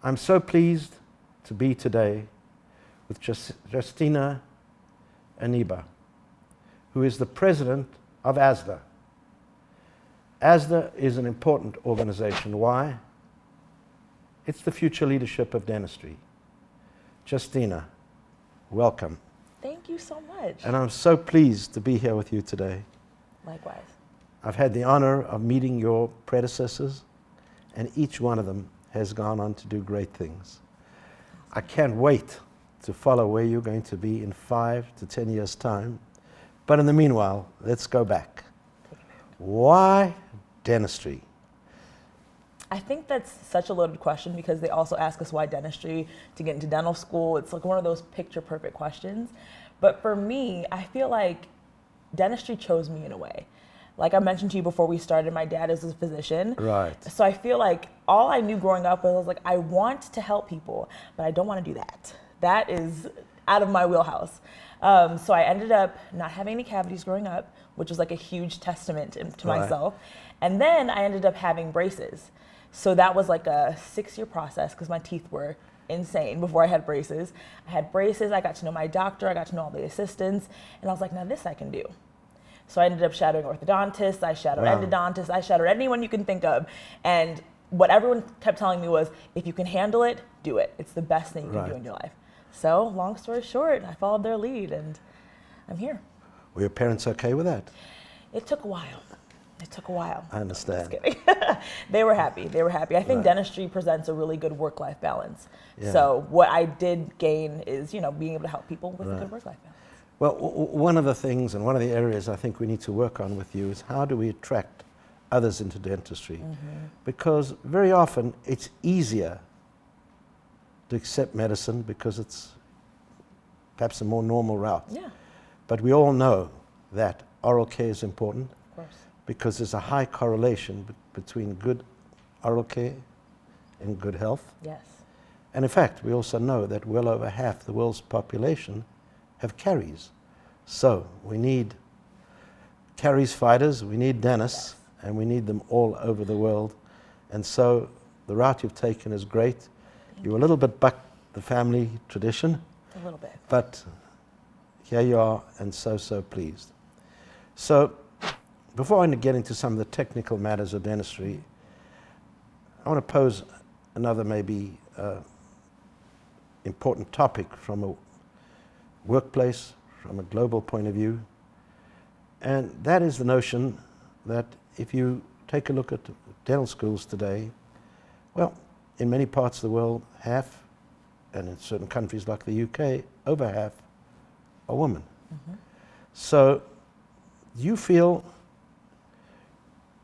I'm so pleased to be today with Justina Anigbo, who is the president of ASDA. ASDA is an important organization. Why? It's the future leadership of dentistry. Justina, welcome. Thank you so much. And I'm so pleased to be here with you today. Likewise. I've had the honor of meeting your predecessors, and each one of them has gone on to do great things. I can't wait to follow where you're going to be in 5 to 10 years' time. But in the meanwhile, let's go back. Why dentistry? I think that's such a loaded question because they also ask us why dentistry to get into dental school. It's like one of those picture perfect questions. But for me, I feel like dentistry chose me in a way. Like I mentioned to you before we started, my dad is a physician. Right. So I feel like all I knew growing up was like, I want to help people, but I don't want to do that. That is out of my wheelhouse. So I ended up not having any cavities growing up, which was like a huge testament to myself. And then I ended up having braces. So that was like a 6-year process because my teeth were insane before I had braces. I had braces, I got to know my doctor, I got to know all the assistants, and I was like, now this I can do. So I ended up shadowing orthodontists, I shadowed endodontists, I shadowed anyone you can think of. And what everyone kept telling me was, if you can handle it, do it. It's the best thing you can do in your life. So long story short, I followed their lead and I'm here. Were your parents okay with that? It took a while. I understand. Just kidding. They were happy. I think dentistry presents a really good work-life balance. Yeah. So what I did gain is, being able to help people with a good work-life balance. Well, one of the things and one of the areas I think we need to work on with you is how do we attract others into dentistry? Because very often it's easier to accept medicine because it's perhaps a more normal route. Yeah. But we all know that oral care is important. Of course. Because there's a high correlation between good oral care and good health. Yes. And in fact, we also know that well over half the world's population have caries. So we need caries fighters, we need dentists, and we need them all over the world. And so the route you've taken is great. You a little bit bucked the family tradition. A little bit. But here you are, and so pleased. So before I get into some of the technical matters of dentistry, I want to pose another maybe important topic from a workplace, from a global point of view. And that is the notion that if you take a look at dental schools today, well, in many parts of the world, half, and in certain countries like the UK, over half are women. So do you feel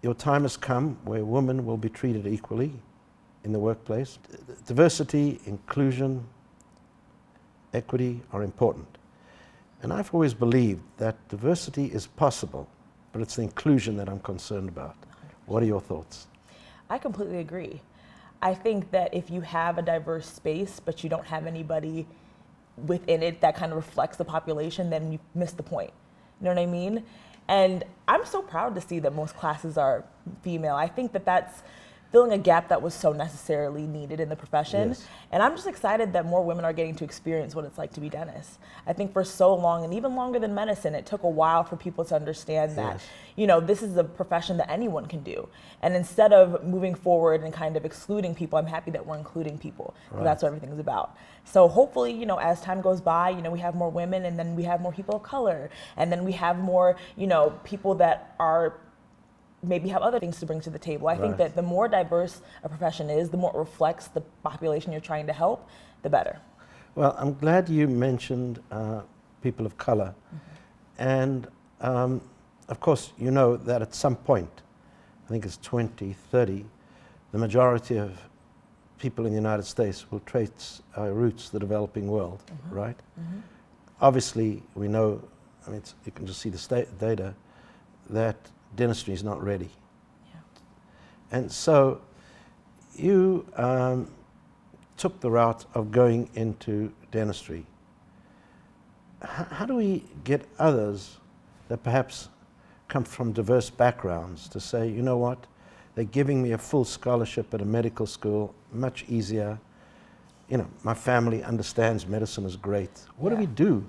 your time has come where women will be treated equally in the workplace? Diversity, inclusion, equity are important. And I've always believed that diversity is possible, but it's the inclusion that I'm concerned about. 100%. What are your thoughts? I completely agree. I think that if you have a diverse space, but you don't have anybody within it that kind of reflects the population, then you miss the point. You know what I mean? And I'm so proud to see that most classes are female. I think that that's filling a gap that was so necessarily needed in the profession. Yes. And I'm just excited that more women are getting to experience what it's like to be dentists. I think for so long, and even longer than medicine, it took a while for people to understand that, this is a profession that anyone can do. And instead of moving forward and kind of excluding people, I'm happy that we're including people. Right. That's what everything's about. So hopefully, as time goes by, we have more women, and then we have more people of color, and then we have more, people that are maybe have other things to bring to the table. I think that the more diverse a profession is, the more it reflects the population you're trying to help, the better. Well, I'm glad you mentioned people of color. And of course, you know that at some point, I think it's 2030, the majority of people in the United States will trace roots the developing world, right? Obviously, we know, you can just see the data, that dentistry is not ready. And so you took the route of going into dentistry. How do we get others that perhaps come from diverse backgrounds to say, you know what, they're giving me a full scholarship at a medical school, much easier. my family understands medicine is great. What do Yeah. we do?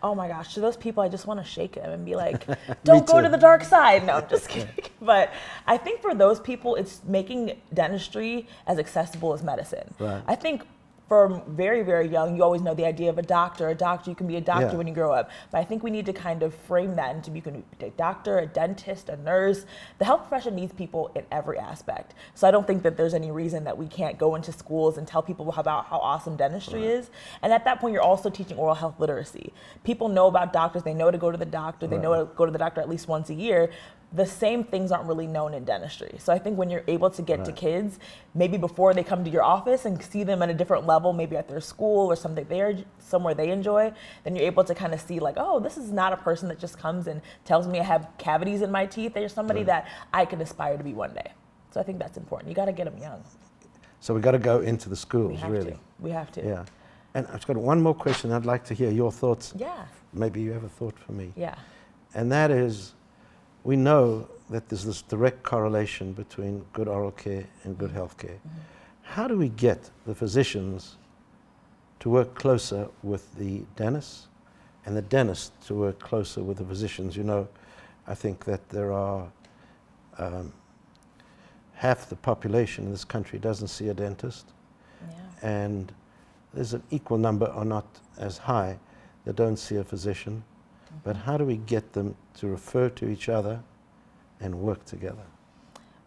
Oh my gosh, to those people, I just want to shake them and be like, don't go too. to the dark side. No, I'm just kidding. But I think for those people, it's making dentistry as accessible as medicine. Right. I think from very, very young, you always know the idea of a doctor. You can be a doctor Yeah. when you grow up. But I think we need to kind of frame that into you can be a doctor, a dentist, a nurse. The health profession needs people in every aspect. So I don't think that there's any reason that we can't go into schools and tell people about how awesome dentistry is. And at that point, you're also teaching oral health literacy. People know about doctors. They know to go to the doctor. They know to go to the doctor at least once a year. The same things aren't really known in dentistry. So I think when you're able to get to kids, maybe before they come to your office and see them at a different level, maybe at their school or somewhere they enjoy, then you're able to kind of see like, oh, this is not a person that just comes and tells me I have cavities in my teeth. They're somebody that I can aspire to be one day. So I think that's important. You got to get them young. So we got to go into the schools, really. We have to. Yeah. And I've got one more question. I'd like to hear your thoughts. Yeah. Maybe you have a thought for me. Yeah. And that is, we know that there's this direct correlation between good oral care and good health care. How do we get the physicians to work closer with the dentists and the dentists to work closer with the physicians? I think that there are half the population in this country doesn't see a dentist, and there's an equal number, or not as high, that don't see a physician. But how do we get them to refer to each other and work together?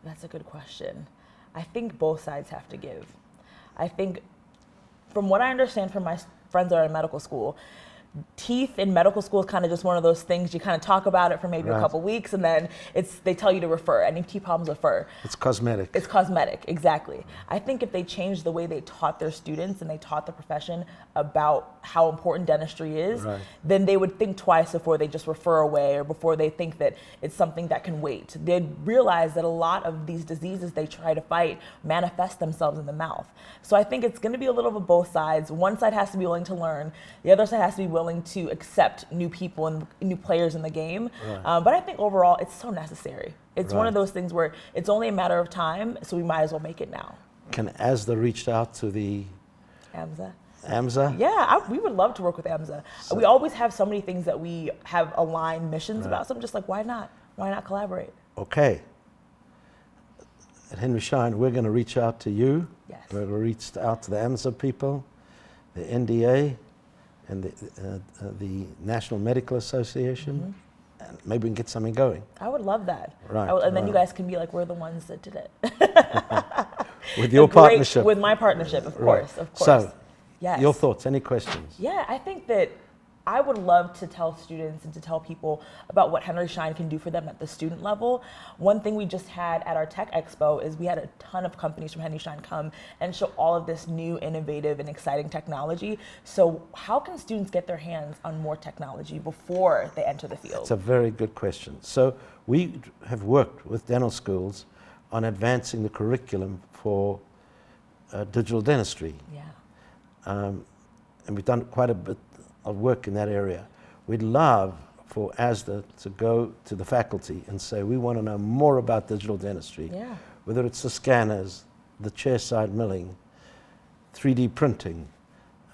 That's a good question. I think both sides have to give. I think from what I understand from my friends that are in medical school, teeth in medical school is kind of just one of those things you kind of talk about it for maybe a couple weeks and then they tell you to refer. Any teeth problems, refer. It's cosmetic. It's cosmetic, exactly. I think if they changed the way they taught their students and they taught the profession about how important dentistry is, then they would think twice before they just refer away or before they think that it's something that can wait. They'd realize that a lot of these diseases they try to fight manifest themselves in the mouth. So I think it's going to be a little of both sides. One side has to be willing to learn. The other side has to be willing to accept new people and new players in the game. But I think overall it's so necessary. It's one of those things where it's only a matter of time, so we might as well make it now. Can ASDA reach out to the AMSA? AMSA? Yeah, we would love to work with AMSA. So, we always have so many things that we have aligned missions about, so I'm just like, why not? Why not collaborate? Okay. At Henry Schein, we're going to reach out to you. Yes. We're going to reach out to the AMSA people, the NDA, and the National Medical Association, and maybe we can get something going. I would love that. Right. And then you guys can be like, we're the ones that did it. With your partnership. With my partnership, of course, of course. So, yes. Your thoughts, any questions? Yeah, I think that I would love to tell students and to tell people about what Henry Schein can do for them at the student level. One thing we just had at our Tech Expo is we had a ton of companies from Henry Schein come and show all of this new, innovative, and exciting technology. So how can students get their hands on more technology before they enter the field? It's a very good question. So we have worked with dental schools on advancing the curriculum for digital dentistry. Yeah. And we've done quite a bit of work in that area. We'd love for ASDA to go to the faculty and say, we want to know more about digital dentistry, whether it's the scanners, the chairside milling, 3D printing.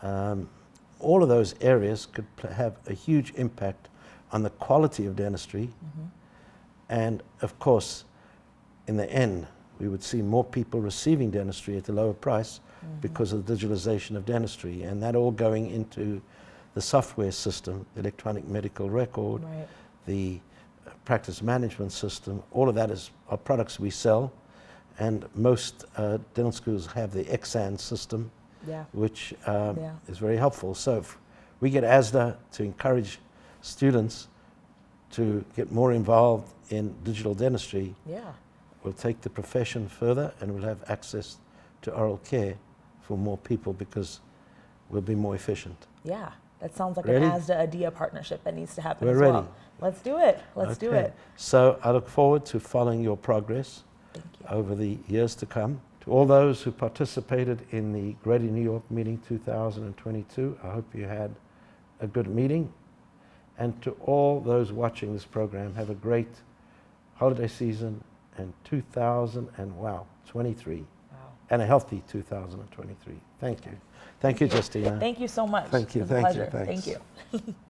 All of those areas could have a huge impact on the quality of dentistry. And of course, in the end, we would see more people receiving dentistry at a lower price because of the digitalization of dentistry, and that all going into the software system, the electronic medical record, the practice management system. All of that are products we sell, and most dental schools have the XAN system, which is very helpful. So if we get ASDA to encourage students to get more involved in digital dentistry, we'll take the profession further, and we'll have access to oral care for more people because we'll be more efficient. Yeah, that sounds like Ready? an ASDA-ADIA partnership that needs to happen We're as ready. well. Let's do it. Let's do it. So I look forward to following your progress over the years to come. To all those who participated in the Greater New York Meeting 2022, I hope you had a good meeting. And to all those watching this program, have a great holiday season and 2023. Wow. and a healthy 2023. Thank you. Thank you, Justina. Thank you so much. Thank you. It was a Thank you. pleasure. Thanks. Thank you.